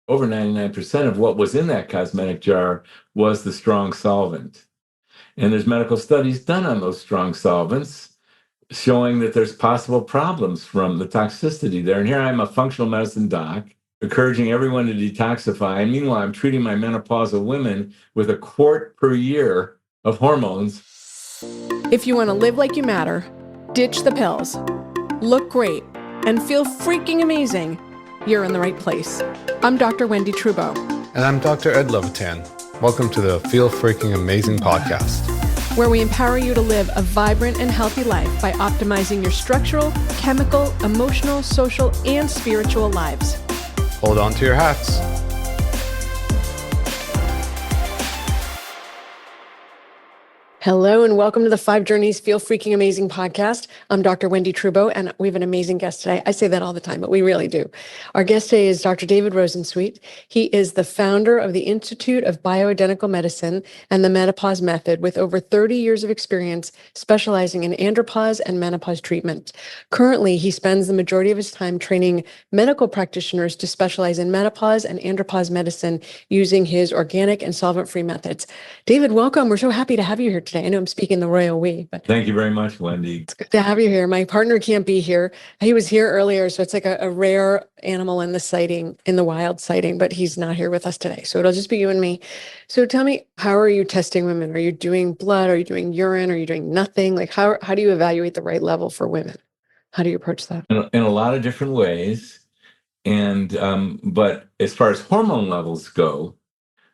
over 99% of what was in that cosmetic jar was the strong solvent. And there's medical studies done on those strong solvents showing that there's possible problems from the toxicity there. And here I'm a functional medicine doc encouraging everyone to detoxify. And meanwhile, I'm treating my menopausal women with a quart per year of hormones. If you want to live like you matter, ditch the pills, look great, and feel freaking amazing, you're in the right place. I'm Dr. Wendy Trudeau. And I'm Dr. Ed Levitan. Welcome to the Feel Freaking Amazing podcast, where we empower you to live a vibrant and healthy life by optimizing your structural, chemical, emotional, social, and spiritual lives. Hold on to your hats. Hello and welcome to the 5 Journeys Feel Freaking Amazing podcast. I'm Dr. Wendy Trudeau and we have an amazing guest today. I say that all the time, but we really do. Our guest today is Dr. David Rosensweet. He is the founder of the Institute of Bioidentical Medicine and the Menopause Method with over 30 years of experience specializing in andropause and menopause treatment. Currently, he spends the majority of his time training medical practitioners to specialize in menopause and andropause medicine using his organic and solvent-free methods. David, welcome. We're so happy to have you here today. I know I'm speaking the royal we, but Thank you very much, Wendy. it's good to have you here. My partner can't be here. He was here earlier, so it's like a rare animal in the wild sighting, but he's not here with us today. So it'll just be you and me. So tell me, how are you testing women? Are you doing blood? Are you doing urine? Are you doing nothing? Like how do you evaluate the right level for women? How do you approach that? In a lot of different ways. And but as far as hormone levels go,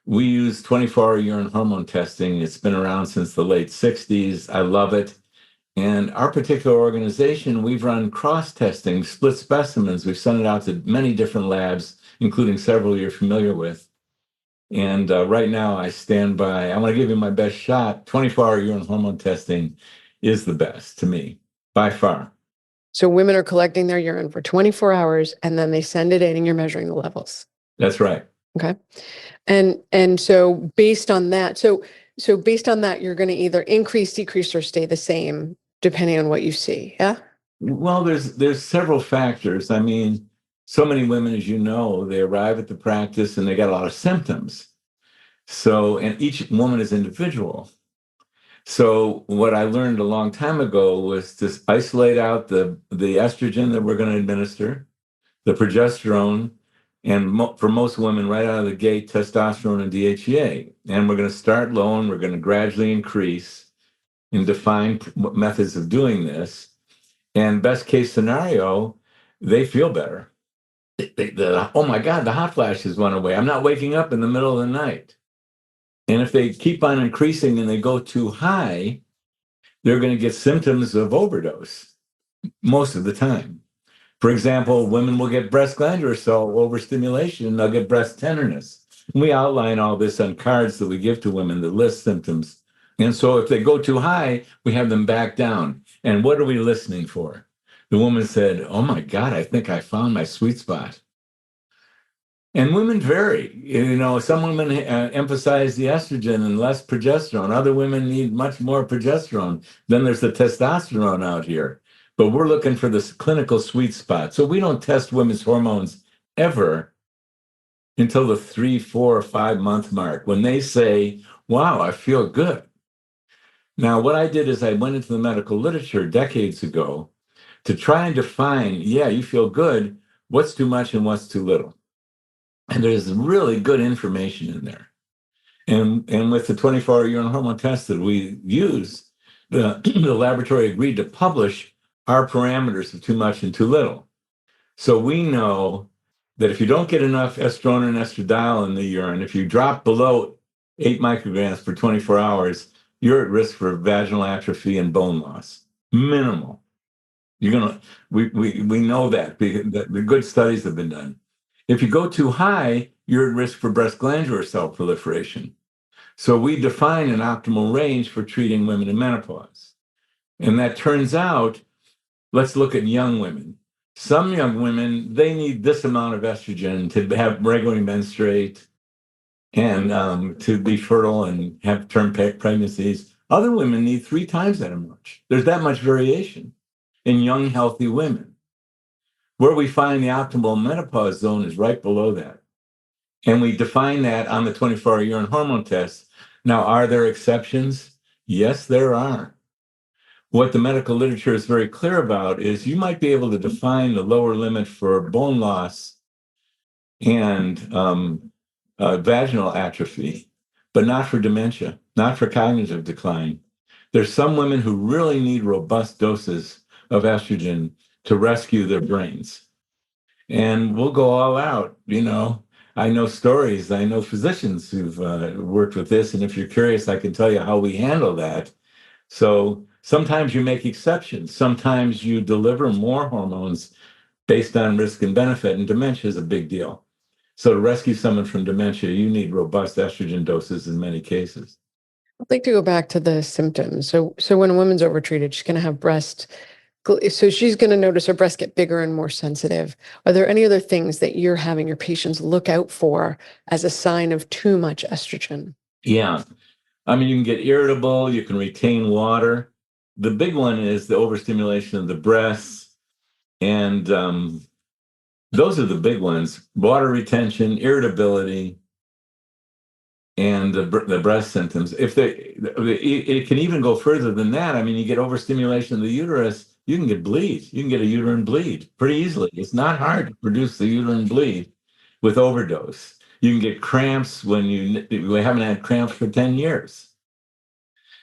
we use 24-hour urine hormone testing. It's been around since the late 60s. I love it. And our particular organization, we've run cross-testing, split specimens. We've sent it out to many different labs, including several you're familiar with. And right now I stand by, I want to give you my best shot. 24-hour urine hormone testing is the best to me, by far. So women are collecting their urine for 24 hours and then they send it in and you're measuring the levels. That's right. Okay. And so based on that, so based on that, you're going to either increase, decrease, or stay the same depending on what you see. Yeah. Well, there's several factors. I mean, so many women, as you know, they arrive at the practice and they got a lot of symptoms. So, and each woman is individual. So what I learned a long time ago was to isolate out the estrogen that we're going to administer, the progesterone, and for most women, right out of the gate, testosterone and DHEA. And we're going to start low and we're going to gradually increase and define methods of doing this. And best case scenario, they feel better. Oh my God, the hot flashes went away. I'm not waking up in the middle of the night. And if they keep on increasing and they go too high, they're going to get symptoms of overdose most of the time. For example, women will get breast glandular cell overstimulation and they'll get breast tenderness. And we outline all this on cards that we give to women that list symptoms. And so if they go too high, we have them back down. And what are we listening for? The woman said, oh my God, I think I found my sweet spot. And women vary. You know, some women emphasize the estrogen and less progesterone. Other women need much more progesterone. Then there's the testosterone out here. But we're looking for this clinical sweet spot. So we don't test women's hormones ever until the 3, 4, or 5 month mark when they say, wow, I feel good. Now, what I did is I went into the medical literature decades ago to try and define, yeah, you feel good, what's too much and what's too little. And there's really good information in there. And with the 24-hour urine hormone test that we use, the laboratory agreed to publish our parameters of too much and too little. So we know that if you don't get enough estrone and estradiol in the urine, if you drop below 8 micrograms for 24 hours, you're at risk for vaginal atrophy and bone loss. Minimal. We know that because the good studies have been done. If you go too high, you're at risk for breast glandular cell proliferation. So we define an optimal range for treating women in menopause. And that turns out, let's look at young women. Some young women, they need this amount of estrogen to have regularly menstruate and to be fertile and have term pregnancies. Other women need 3 times that much. There's that much variation in young, healthy women. Where we find the optimal menopause zone is right below that. And we define that on the 24-hour urine hormone test. Now, are there exceptions? Yes, there are. What the medical literature is very clear about is you might be able to define the lower limit for bone loss and vaginal atrophy, but not for dementia, not for cognitive decline. There's some women who really need robust doses of estrogen to rescue their brains. And we'll go all out, I know stories, I know physicians who've worked with this. And if you're curious, I can tell you how we handle that. So sometimes you make exceptions. Sometimes you deliver more hormones based on risk and benefit, and dementia is a big deal. So to rescue someone from dementia, you need robust estrogen doses in many cases. I'd like to go back to the symptoms. So when a woman's overtreated, she's going to have so she's going to notice her breasts get bigger and more sensitive. Are there any other things that you're having your patients look out for as a sign of too much estrogen? Yeah. I mean, you can get irritable, you can retain water. The big one is the overstimulation of the breasts. And those are the big ones: water retention, irritability, and the breast symptoms. It can even go further than that. I mean, you get overstimulation of the uterus, you can get bleed. You can get a uterine bleed pretty easily. It's not hard to produce the uterine bleed with overdose. You can get cramps when we haven't had cramps for 10 years.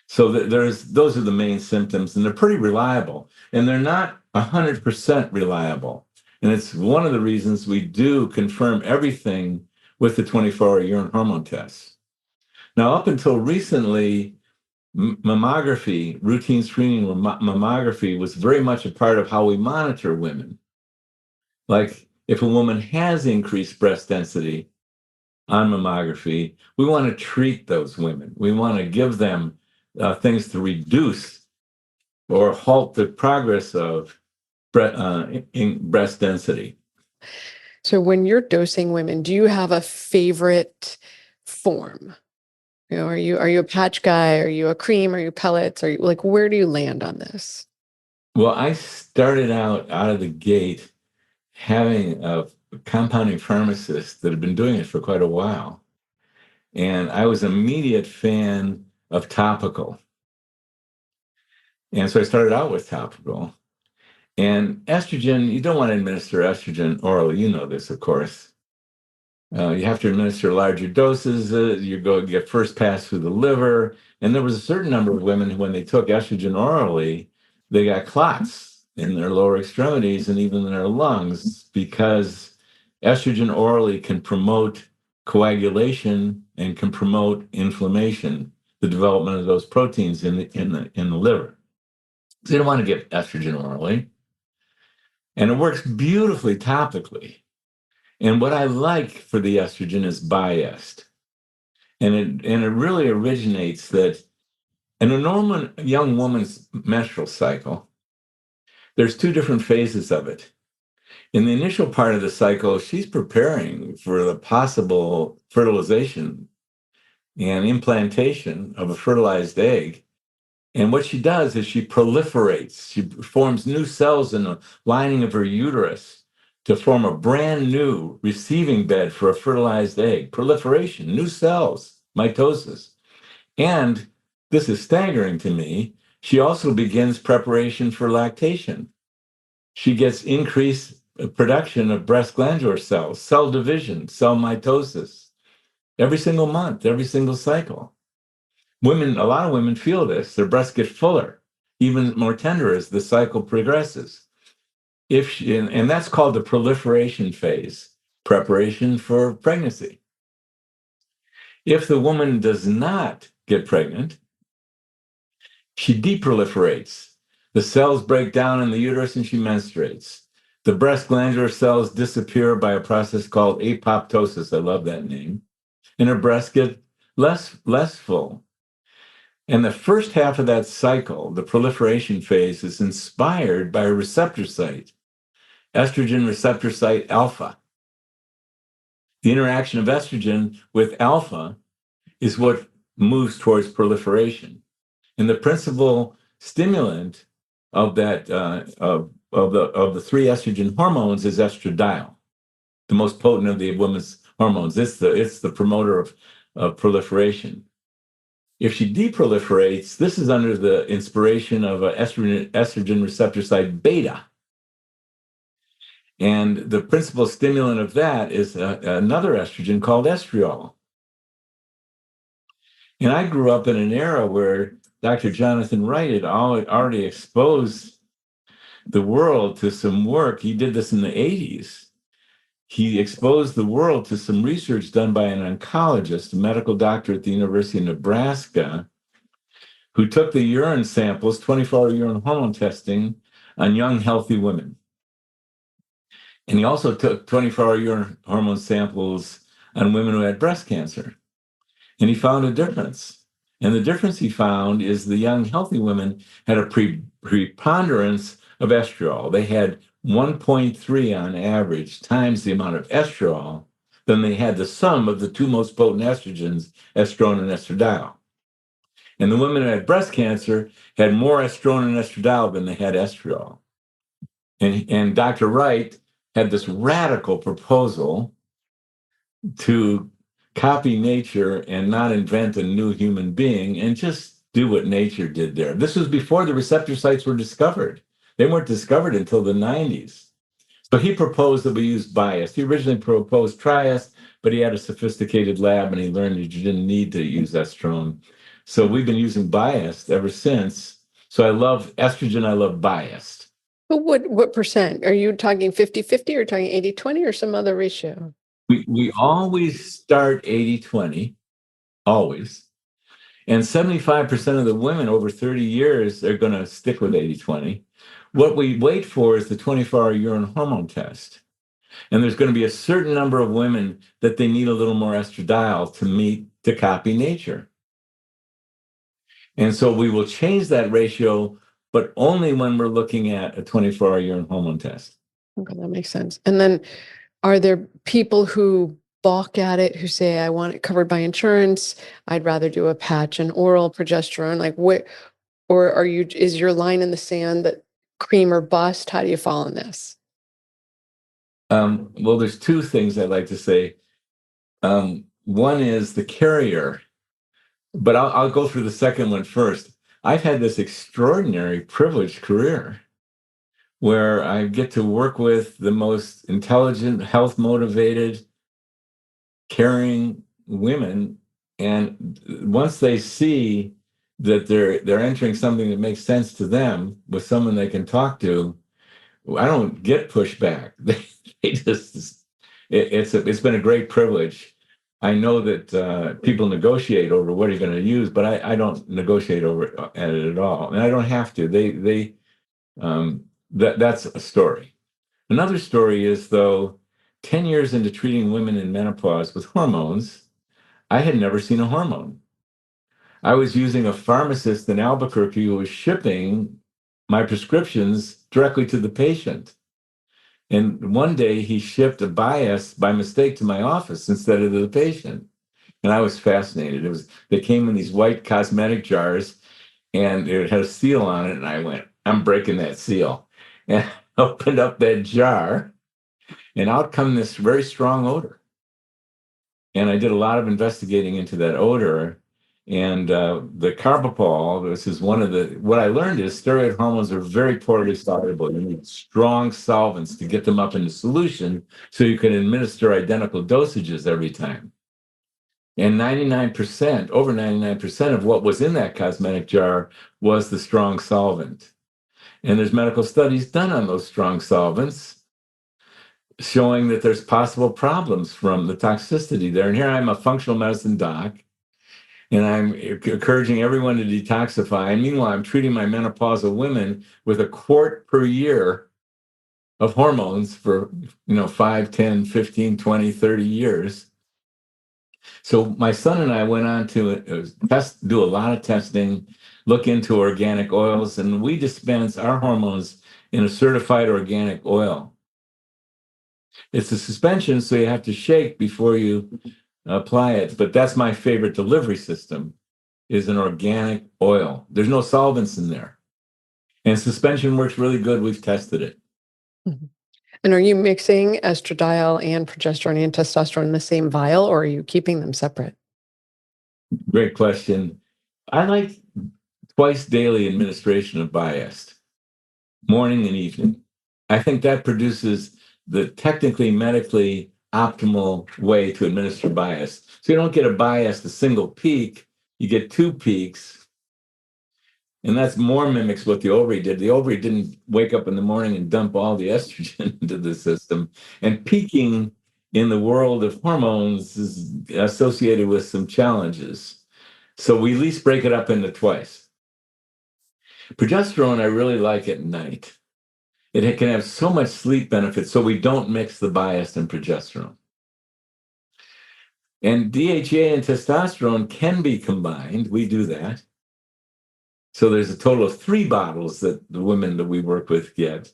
So those are the main symptoms, and they're pretty reliable, and they're not 100% reliable. And it's one of the reasons we do confirm everything with the 24-hour urine hormone test. Now, up until recently, mammography, routine screening mammography, was very much a part of how we monitor women. Like if a woman has increased breast density on mammography, we want to treat those women. We want to give them things to reduce or halt the progress of breast density. So when you're dosing women, do you have a favorite form? Are you a patch guy? Are you a cream? Are you pellets? Are you where do you land on this? Well, I started out of the gate having a compounding pharmacist that had been doing it for quite a while. And I was an immediate fan of topical. And so I started out with topical. And estrogen, you don't want to administer estrogen orally. You know this, of course. You have to administer larger doses. You get first pass through the liver. And there was a certain number of women who, when they took estrogen orally, they got clots in their lower extremities and even in their lungs, because estrogen orally can promote coagulation and can promote inflammation, the development of those proteins in the liver. So you don't want to give estrogen orally. And it works beautifully topically. And what I like for the estrogen is biased. And it really originates that in a normal young woman's menstrual cycle, there's two different phases of it. In the initial part of the cycle, she's preparing for the possible fertilization and implantation of a fertilized egg. And what she does is she proliferates. She forms new cells in the lining of her uterus to form a brand new receiving bed for a fertilized egg. Proliferation, new cells, mitosis. And this is staggering to me, she also begins preparation for lactation. She gets increased production of breast glandular cells, cell division, cell mitosis, every single month, every single cycle. A lot of women feel this. Their breasts get fuller, even more tender as the cycle progresses. And that's called the proliferation phase, preparation for pregnancy. If the woman does not get pregnant, she deproliferates. The cells break down in the uterus and she menstruates. The breast glandular cells disappear by a process called apoptosis. I love that name. And her breasts get less full. And the first half of that cycle, the proliferation phase, is inspired by a receptor site, estrogen receptor site alpha. The interaction of estrogen with alpha is what moves towards proliferation. And the principal stimulant of that of the three estrogen hormones is estradiol, the most potent of the women's hormones. It's the promoter of proliferation. If she deproliferates, this is under the inspiration of an estrogen receptor site beta. And the principal stimulant of that is another estrogen called estriol. And I grew up in an era where Dr. Jonathan Wright had already exposed the world to some work. He did this in the 80s. He exposed the world to some research done by an oncologist, a medical doctor at the University of Nebraska, who took the urine samples, 24-hour urine hormone testing, on young, healthy women. And he also took 24-hour urine hormone samples on women who had breast cancer. And he found a difference. And the difference he found is the young, healthy women had a preponderance of estriol. They had 1.3 on average times the amount of estriol than they had the sum of the two most potent estrogens, estrone and estradiol. And the women who had breast cancer had more estrone and estradiol than they had estriol. And Dr. Wright had this radical proposal to copy nature and not invent a new human being and just do what nature did there. This was before the receptor sites were discovered. They weren't discovered until the 90s. So he proposed that we use bias. He originally proposed trias, but he had a sophisticated lab and he learned that you didn't need to use estrone. So we've been using biased ever since. So I love estrogen, I love biased. But what percent? Are you talking 50-50 or talking 80-20 or some other ratio? We always start 80-20, always. And 75% of the women over 30 years are going to stick with 80-20. What we wait for is the 24-hour urine hormone test. And there's going to be a certain number of women that they need a little more estradiol to copy nature. And so we will change that ratio, but only when we're looking at a 24-hour urine hormone test. Okay, that makes sense. And then are there people who balk at it, who say, I want it covered by insurance, I'd rather do a patch and oral progesterone? Like what, or is your line in the sand that cream or bust? How do you fall in this? Well, there's two things I'd like to say. One is the carrier, but I'll go through the second one first. I've had this extraordinary privileged career where I get to work with the most intelligent, health-motivated, caring women. And once they see that they're entering something that makes sense to them with someone they can talk to, I don't get pushback. They just, it's been a great privilege. I know that people negotiate over what are you going to use, but I don't negotiate over it at all, and I don't have to. That's a story. Another story is, though, 10 years into treating women in menopause with hormones, I had never seen a hormone. I was using a pharmacist in Albuquerque who was shipping my prescriptions directly to the patient. And one day he shipped a bias by mistake to my office instead of to the patient. And I was fascinated. They came in these white cosmetic jars and it had a seal on it. And I went, I'm breaking that seal. And I opened up that jar and out come this very strong odor. And I did a lot of investigating into that odor. And the carbapol, this is what I learned is steroid hormones are very poorly soluble. You need strong solvents to get them up into solution so you can administer identical dosages every time. And over 99% of what was in that cosmetic jar was the strong solvent. And there's medical studies done on those strong solvents showing that there's possible problems from the toxicity there. And here I'm a functional medicine doc, and I'm encouraging everyone to detoxify. And meanwhile, I'm treating my menopausal women with a quart per year of hormones for 5, 10, 15, 20, 30 years. So my son and I went on to do a lot of testing, look into organic oils, and we dispense our hormones in a certified organic oil. It's a suspension, so you have to shake before you apply it. But that's my favorite delivery system, is an organic oil. There's no solvents in there. And suspension works really good. We've tested it. Mhm. And are you mixing estradiol and progesterone and testosterone in the same vial, or are you keeping them separate? Great question. I like twice daily administration of Biest, morning and evening. I think that produces the technically, medically optimal way to administer Biest. So you don't get a Biest, a single peak, you get two peaks. And that's more mimics what the ovary did. The ovary didn't wake up in the morning and dump all the estrogen into the system. And peaking in the world of hormones is associated with some challenges. So we at least break it up into twice. Progesterone, I really like at night. It can have so much sleep benefit, so we don't mix the Biest and progesterone. And DHEA and testosterone can be combined. We do that. So there's a total of 3 bottles that the women that we work with get.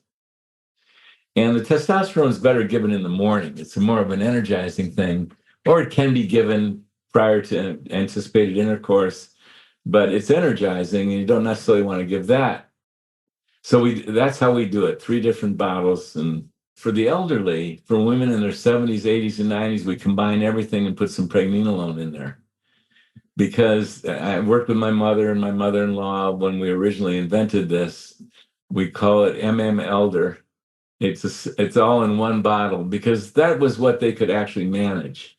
And the testosterone is better given in the morning. It's more of an energizing thing, or it can be given prior to anticipated intercourse, but it's energizing and you don't necessarily want to give that. So that's how we do it, 3 different bottles. And for the elderly, for women in their 70s, 80s, and 90s, we combine everything and put some pregnenolone in there. Because I worked with my mother and my mother-in-law when we originally invented this. We call it Elder. It's all in one bottle because that was what they could actually manage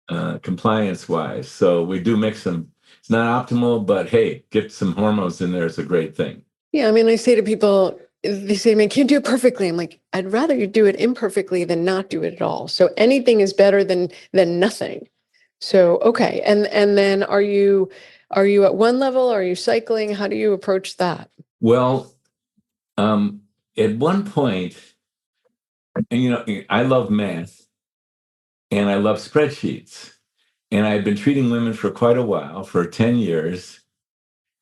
compliance-wise. So we do mix them. It's not optimal, but hey, get some hormones in there. It's a great thing. Yeah, I mean, I say to people, they say, man, can't do it perfectly. I'm like, I'd rather you do it imperfectly than not do it at all. So anything is better than nothing. So, okay. And then are you at one level? Are you cycling? How do you approach that? Well, at one point, and I love math and I love spreadsheets. And I've been treating women for quite a while, for 10 years.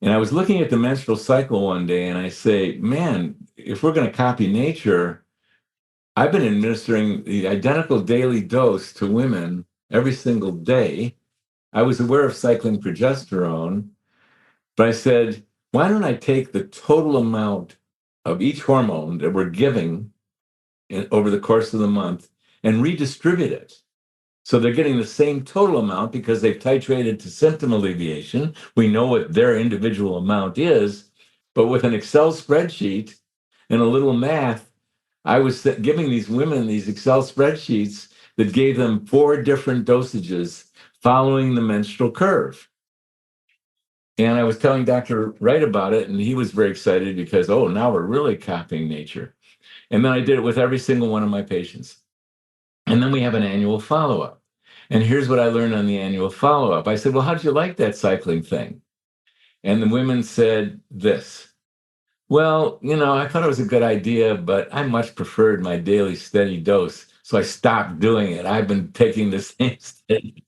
And I was looking at the menstrual cycle one day and I say, man, if we're going to copy nature, I've been administering the identical daily dose to women every single day. I was aware of cycling progesterone, but I said, why don't I take the total amount of each hormone that we're giving over the course of the month and redistribute it? So they're getting the same total amount because they've titrated to symptom alleviation. We know what their individual amount is, but with an Excel spreadsheet and a little math, I was giving these women these Excel spreadsheets that gave them 4 different dosages following the menstrual curve. And I was telling Dr. Wright about it, and he was very excited because, oh, now we're really copying nature. And then I did it with every single one of my patients. And then we have an annual follow-up. And here's what I learned on the annual follow-up. I said, well, how did you like that cycling thing? And the women said this. Well, I thought it was a good idea, but I much preferred my daily steady dose. So I stopped doing it. I've been taking the same steady.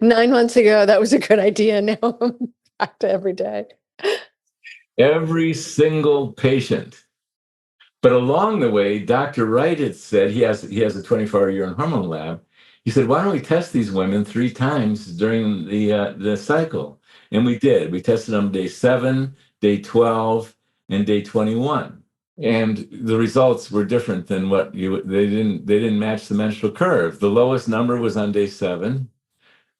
9 months ago, that was a good idea. Now I'm back to every day. Every single patient. But along the way, Dr. Wright had said, he has a 24-hour urine hormone lab. He said, why don't we test these women 3 times during the cycle? And we did. We tested them day 7, day 12, and day 21. And the results were different than they didn't match the menstrual curve. The lowest number was on day 7,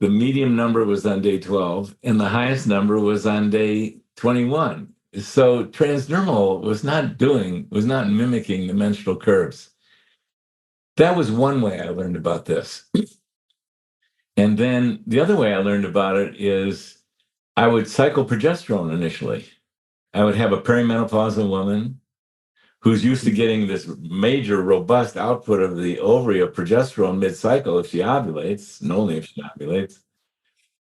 the medium number was on day 12, and the highest number was on day 21. So transdermal was not mimicking the menstrual curves. That was one way I learned about this. And then the other way I learned about it is I would cycle progesterone initially. I would have a perimenopausal woman who's used to getting this major, robust output of the ovary of progesterone mid-cycle if she ovulates, and only if she ovulates.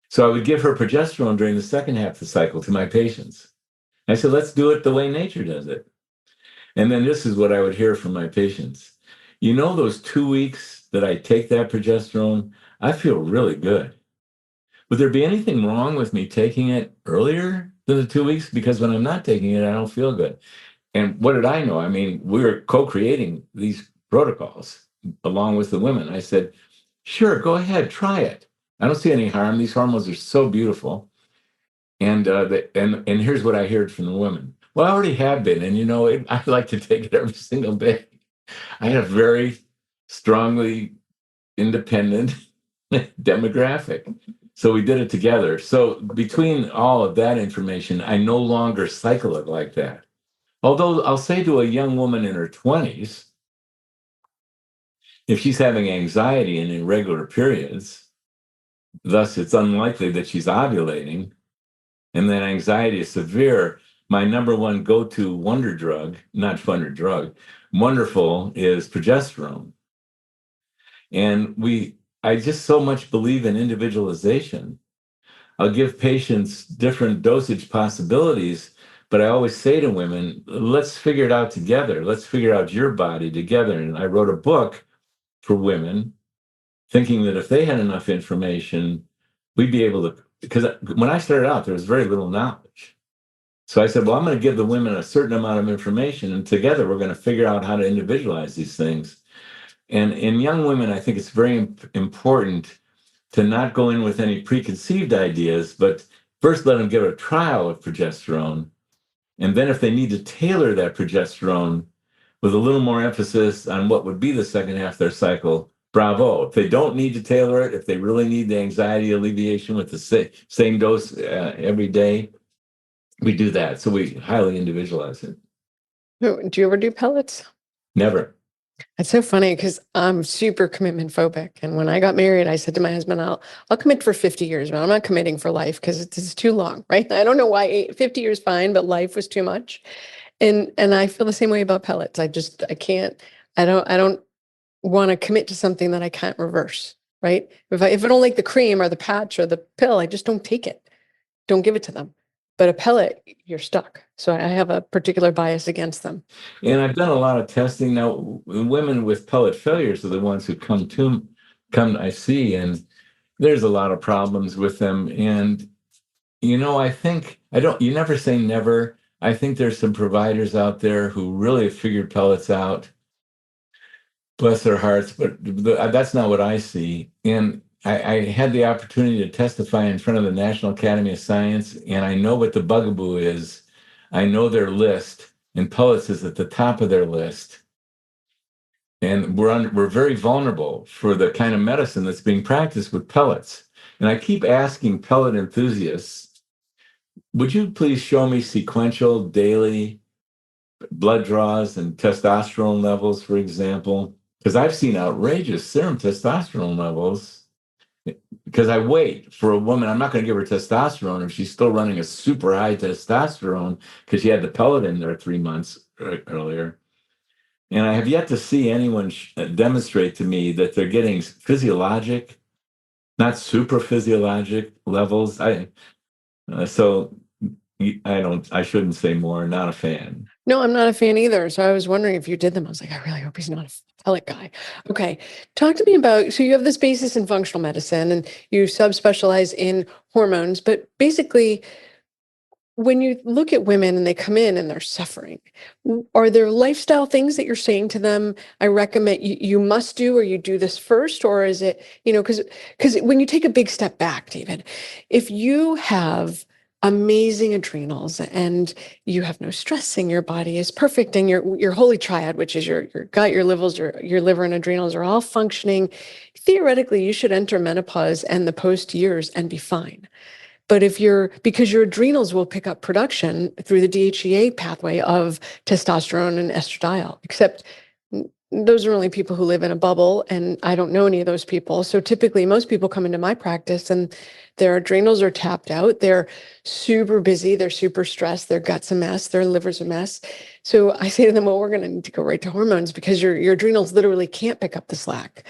So I would give her progesterone during the second half of the cycle to my patients. I said, let's do it the way nature does it. And then this is what I would hear from my patients. Those 2 weeks that I take that progesterone, I feel really good. Would there be anything wrong with me taking it earlier than the 2 weeks? Because when I'm not taking it, I don't feel good. And what did I know? I mean, we were co-creating these protocols along with the women. I said, sure, go ahead, try it. I don't see any harm. These hormones are so beautiful. And here's what I heard from the women. Well, I already have been, and I like to take it every single day. I had a very strongly independent demographic. So we did it together. So between all of that information, I no longer cycle it like that. Although I'll say to a young woman in her 20s, if she's having anxiety and irregular periods, thus it's unlikely that she's ovulating, and that anxiety is severe, my number one go-to wonderful is progesterone. And I just so much believe in individualization. I'll give patients different dosage possibilities, but I always say to women, let's figure it out together. Let's figure out your body together. And I wrote a book for women, thinking that if they had enough information, we'd be able to, because when I started out, there was very little knowledge. So I said, well, I'm going to give the women a certain amount of information, and together we're going to figure out how to individualize these things. And in young women, I think it's very important to not go in with any preconceived ideas, but first let them give a trial of progesterone. And then if they need to tailor that progesterone with a little more emphasis on what would be the second half of their cycle, bravo. If they don't need to tailor it, if they really need the anxiety alleviation with the same dose every day, we do that. So we highly individualize it. Do you ever do pellets? Never. It's so funny because I'm super commitment phobic. And when I got married, I said to my husband, I'll commit for 50 years, but I'm not committing for life because it's too long, right? I don't know why 50 years fine, but life was too much. And I feel the same way about pellets. I can't, I don't want to commit to something that I can't reverse, right? If I don't like the cream or the patch or the pill, I just don't take it. Don't give it to them. But a pellet, you're stuck. So I have a particular bias against them. And I've done a lot of testing now. Women with pellet failures are the ones who I see, and there's a lot of problems with them. And I think you never say never. I think there's some providers out there who really have figured pellets out. Bless their hearts, but that's not what I see. And I had the opportunity to testify in front of the National Academy of Science, and I know what the bugaboo is. I know their list, and pellets is at the top of their list. And we're very vulnerable for the kind of medicine that's being practiced with pellets. And I keep asking pellet enthusiasts, would you please show me sequential daily blood draws and testosterone levels, for example? Because I've seen outrageous serum testosterone levels. Because I wait for a woman, I'm not going to give her testosterone if she's still running a super high testosterone because she had the pellet in there 3 months earlier. And I have yet to see anyone demonstrate to me that they're getting physiologic, not super physiologic levels. I shouldn't say more, not a fan. No, I'm not a fan either. So I was wondering if you did them. I was like, I really hope he's not a pellet guy. Okay. Talk to me about, so you have this basis in functional medicine and you subspecialize in hormones, but basically when you look at women and they come in and they're suffering, are there lifestyle things that you're saying to them, I recommend you must do, or you do this first? Or is it, because when you take a big step back, David, if you have amazing adrenals and you have no stress and your body is perfect and your holy triad, which is your gut, your liver and adrenals are all functioning, theoretically, you should enter menopause and the post years and be fine. But because your adrenals will pick up production through the DHEA pathway of testosterone and estradiol, except those are only people who live in a bubble, and I don't know any of those people. So typically most people come into my practice and their adrenals are tapped out. They're super busy. They're super stressed. Their gut's a mess. Their liver's a mess. So I say to them, well, we're going to need to go right to hormones because your adrenals literally can't pick up the slack.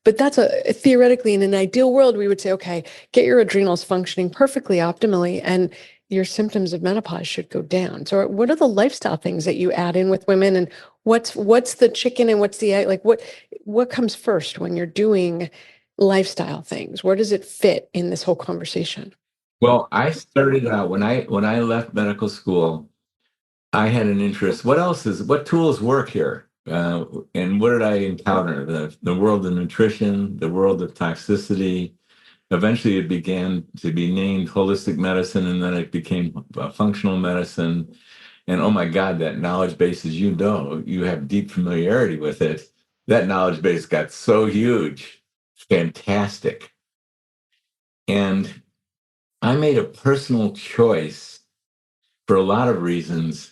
But that's theoretically, in an ideal world, we would say, okay, get your adrenals functioning perfectly optimally and your symptoms of menopause should go down. So what are the lifestyle things that you add in with women, and what's the chicken and what's the egg? Like what comes first when you're doing lifestyle things? Where does it fit in this whole conversation? Well, I started out when I left medical school, I had an interest. What tools work here? And what did I encounter? The world of nutrition, the world of toxicity. Eventually, it began to be named holistic medicine, and then it became functional medicine. And oh my God, that knowledge base, as you know, you have deep familiarity with it. That knowledge base got so huge, fantastic. And I made a personal choice for a lot of reasons.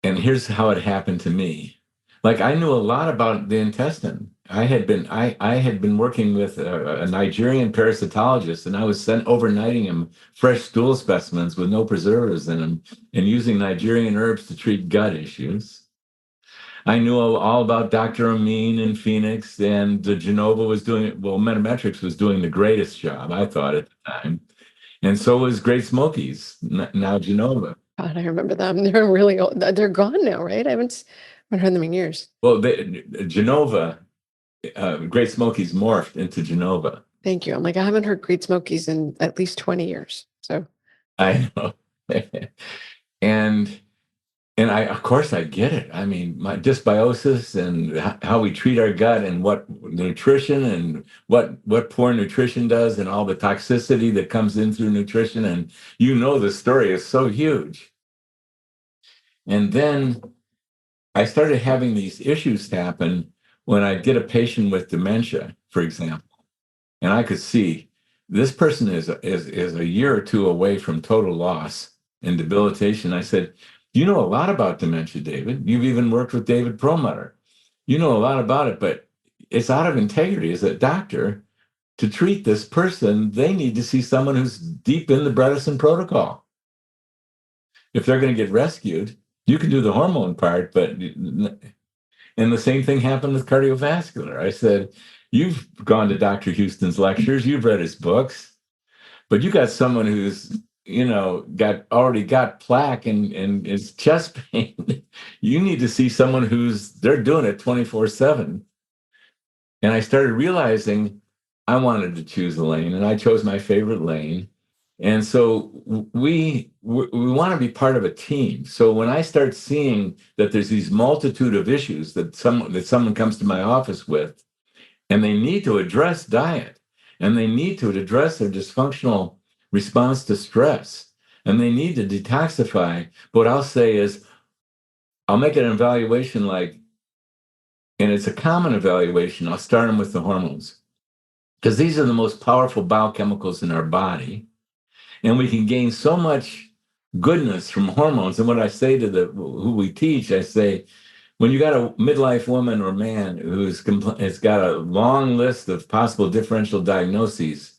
And here's how it happened to me. Like, I knew a lot about the intestine. I had been working with a Nigerian parasitologist, and I was overnighting him fresh stool specimens with no preservatives in them and using Nigerian herbs to treat gut issues. I knew all about Dr. Amin in Phoenix, and the Genova was doing, well, Metametrics was doing the greatest job, I thought, at the time. And so was Great Smokies, now Genova. God, I remember them. They're really old. They're gone now, right? I haven't heard them in years. Well, Genova, Great Smokies morphed into Genova. Thank you. I'm like, I haven't heard Great Smokies in at least 20 years. So I know. and of course I get it. I mean, my dysbiosis and how we treat our gut and what nutrition and what poor nutrition does and all the toxicity that comes in through nutrition. And the story is so huge. And then I started having these issues happen when I get a patient with dementia, for example, and I could see this person is a year or two away from total loss and debilitation. I said, you know a lot about dementia, David. You've even worked with David Perlmutter. You know a lot about it, but it's out of integrity as a doctor to treat this person. They need to see someone who's deep in the Bredesen protocol. If they're going to get rescued, you can do the hormone part, but, and the same thing happened with cardiovascular. I said, you've gone to Dr. Houston's lectures, you've read his books, but you got someone who's, already got plaque and is chest pain. You need to see someone they're doing it 24/7. And I started realizing I wanted to choose a lane, and I chose my favorite lane. And so we want to be part of a team. So when I start seeing that there's these multitude of issues that someone comes to my office with, and they need to address diet, and they need to address their dysfunctional response to stress, and they need to detoxify, what I'll say is, I'll make an evaluation and it's a common evaluation. I'll start them with the hormones, because these are the most powerful biochemicals in our body. And we can gain so much goodness from hormones. And what I say to who we teach, I say, when you got a midlife woman or man has got a long list of possible differential diagnoses,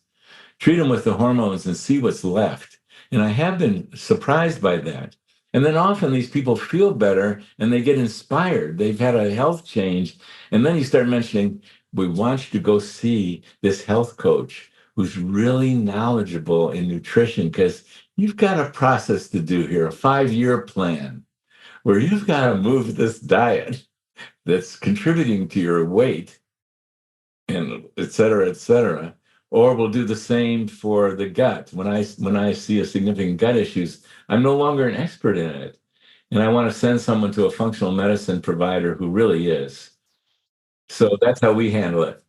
treat them with the hormones and see what's left. And I have been surprised by that. And then often these people feel better and they get inspired. They've had a health change. And then you start mentioning, we want you to go see this health coach who's really knowledgeable in nutrition, because you've got a process to do here, a 5-year plan, where you've got to move this diet that's contributing to your weight, and et cetera, or we'll do the same for the gut. When I see a significant gut issues, I'm no longer an expert in it. And I want to send someone to a functional medicine provider who really is. So that's how we handle it.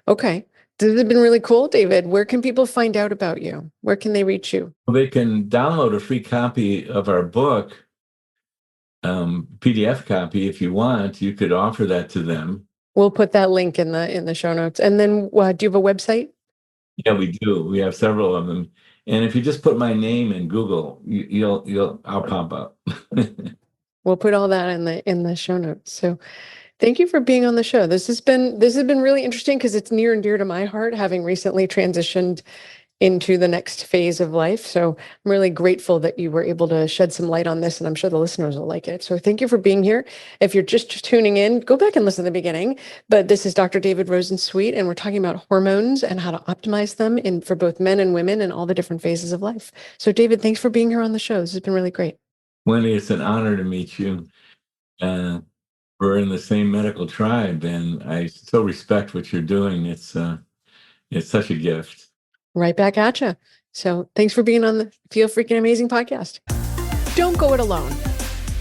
Okay. This has been really cool, David. Where can people find out about you? Where can they reach you? Well, they can download a free copy of our book, PDF copy, if you want. You could offer that to them. We'll put that link in the show notes. And then do you have a website? Yeah, we do. We have several of them. And if you just put my name in Google, I'll pop up. We'll put all that in the show notes. So thank you for being on the show. This has been really interesting because it's near and dear to my heart, having recently transitioned into the next phase of life. So I'm really grateful that you were able to shed some light on this, and I'm sure the listeners will like it. So thank you for being here. If you're just tuning in, go back and listen to the beginning. But this is Dr. David Rosensweet, and we're talking about hormones and how to optimize them for both men and women in all the different phases of life. So David, thanks for being here on the show. This has been really great. Wendy, it's an honor to meet you. We're in the same medical tribe, and I so respect what you're doing. It's such a gift. Right back at you. So thanks for being on the Feel Freaking Amazing podcast. Don't go it alone.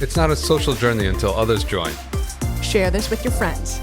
It's not a social journey until others join. Share this with your friends.